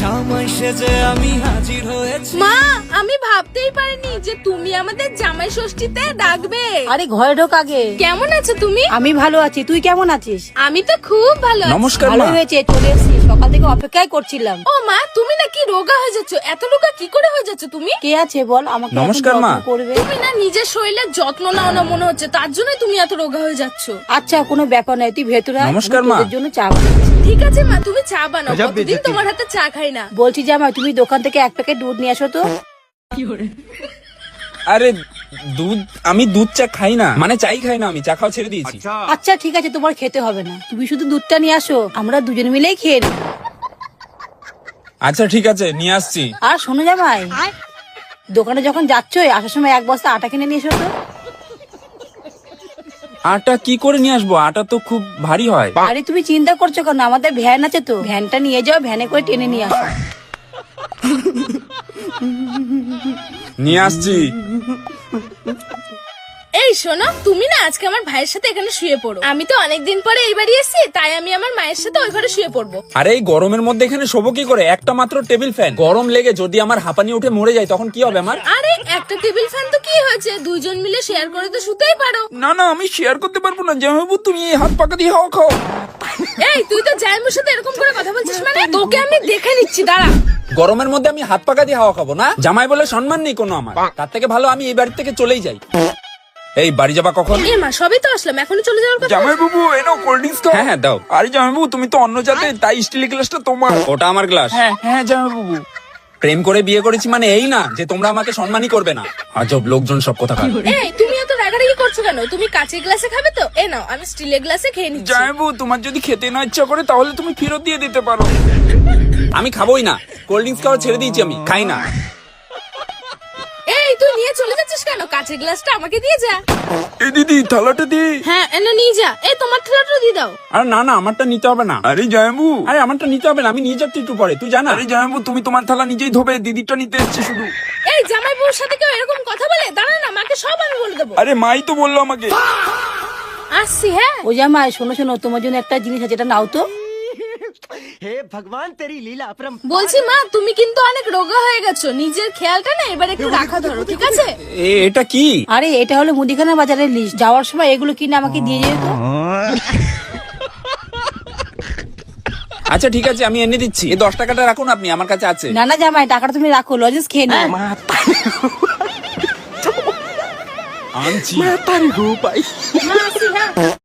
জামাই সেজে আমি হাজির হয়েছি। মা, আমি ভাবতেই পারিনি যে তুমি আমাদের জামাই ষষ্ঠীতে ডাকবে। আরে ঘরে ঢোক আগে। কেমন আছো তুমি? আমি ভালো আছি, তুই কেমন আছিস? আমি তো খুব ভালো আছি। নমস্কার ভালো মা। হয়েছে, চলে এসেছি, সকাল থেকে অপেক্ষাই করছিলাম। ও মা, তুমি নাকি রোগা হয়ে যাচ্ছ? এত রোগা কি করে হয়ে যাচ্ছ তুমি? কে আছে বল, আমাকে এখন নমস্কার, যত্ন মা। করবে। তুমি না নিজের শরীরের যত্ন নাও না মনে হচ্ছে, তার জন্যই তুমি এত রোগা হয়ে যাচ্ছ। আচ্ছা কোনো ব্যাপার নাই, তুই ভেতরে আয়, নমস্কার, আমি মা। তোদের জন্য চা বানাচ্ছি। ঠিক আছে মা, তুমি চা বানাও। কতদিন তোমার হাতে চা খাই না। বলছি জামাই, তুমি দোকান থেকে এক প্যাকেট দুধ নিয়ে আসো তো। আরে দুধ, আমি দুধ চা খাই না, মানে চাই খাই না, আমি চা খাওয়া ছেড়ে দিয়েছি। আচ্ছা ঠিক আছে, তোমার খেতে হবে না, তুমি শুধু দুধটা নিয়ে আসো, আমরা দুজন মিলেই খেয়ে নেব। আচ্ছা ঠিক আছে, নিয়ে আসছি। আর শোনো জামাই, দোকানে যখন যাচ্ছই আসার সময় এক বস্তা আটা কিনে নিয়ে এসো তো। আটা কি করে নিয়ে আসবো? আটা তো খুব ভারী হয়। আরে তুমি চিন্তা করছো কেন, আমাদের ভ্যান আছে তো, ভ্যানটা নিয়ে যাও, ভ্যানে করে টেনে নিয়ে আসো। নিয়ে আসছি। এই শোনো, তুমি না আজকে আমার ভাইয়ের সাথে এখানে শুয়ে পড়ো। আমি তো অনেকদিন পরে এই বাড়ি এসেছি, তাই আমি আমার মায়ের সাথে ওই ঘরে শুয়ে পড়বো। আরে এই গরমের মধ্যে এখানে শোবো কি করে? একটা মাত্র টেবিল ফ্যান, গরম লেগে যদি আমার হাঁপানি উঠে মরে যায় তখন কি হবে আমার? আরে একটা টেবিল ফ্যান তো কি হয়েছে, দুইজন মিলে শেয়ার করে তো শুতেই পারো। না না, আমি শেয়ার করতে পারবো না। জামাইবাবু তুমি এই হাত পাকা দিয়ে হাওয়া খাও। এই তুই তো জামাইয়ের সাথে এরকম করে কথা বলছিস, মানে তোকে আমি দেখে নিচ্ছি, দাঁড়া। গরমের মধ্যে আমি হাত পাকা দিয়ে হাওয়া খাবো না? জামাই বলে সম্মান নেই কোনো আমার? তার থেকে ভালো আমি এই বাড়ি থেকে চলেই যাই। এই বাড়ি যাবা কখন? এ মা, সবই তো আসলাম, এখনই চলে যাওয়ার কথা। জামাইবাবু এনো কোল্ড ড্রিঙ্কস খাও। হ্যাঁ হ্যাঁ দাও। আরে জামাইবাবু তুমি তো অন্য জাতে, তাই স্টিলের গ্লাসটা তোমার। ওটা আমার গ্লাস। হ্যাঁ হ্যাঁ জামাইবাবু। প্রেম করে বিয়ে করেছি মানে এই না যে তোমরা আমাকে সম্মানই করবে না। আজব লোকজন সব কথা খায়। এই তুমি এত রাগারাগি করছো কেন? তুমি কাঁচের গ্লাসে খাবে তো? এ নাও, আমি স্টিলের গ্লাসে খেয়ে নিচ্ছি। জামাইবাবু তোমার যদি খেতে না ইচ্ছা করে তাহলে তুমি ফেরত দিয়ে দিতে পারো। আমি খাবোই না, কোল্ড ড্রিঙ্কস খাওয়া ছেড়ে দিয়েছি, আমি খাই না। এই তুই নিয়ে চলে যাচ্ছিস কেন? কাঁচের গ্লাসটা আমাকে দিয়ে যা। এই দিদি থালাটা দি। হ্যাঁ এনে নিয়ে যা। এই তোমার থালাটা দিয়ে দাও। আরে না না, আমারটা নিতে হবে না। আরে জামাইবাবু, আরে আমারটা নিতে হবে না, আমি নিয়ে যাচ্ছি একটু পরে, তুই জানা। আরে জামাইবাবু তুমি তোমার থালা নিজেই ধোবে, দিদিটা নিতে এসেছি শুধু। এই জামাই বউর সাথে কেউ এরকম কথা বলে? দাঁড়া না, মাকে সব আমি বলে দেবো। আরে মাই তো বললো আমাকে। আসছি। হ্যাঁ ও জামাই শোনো শোনো, তোমার জন্য একটা জিনিস আছে, এটা নাও তো। হে ভগবান তেরি লীলা अपरम। বলছি মা, তুমি কিন্তু অনেক রোগা হয়ে গেছো, নিজের খেয়ালটা না এবার একটু রাখা ধরো, ঠিক আছে? এটা কি? আরে এটা হলো মুদিখানা বাজারের লিস্ট, যাওয়ার সময় এগুলো কিনে আমাকে দিয়ে যেত তো। আচ্ছা ঠিক আছে, আমি এনে দিচ্ছি। এই 10 টাকাটা রাখুন আপনি, আমার কাছে আছে। না না জামাই, টাকাটা তুমি রাখো, লজেন্স খেয়ে নাও। আনছি। মা, আসছি, হ্যাঁ।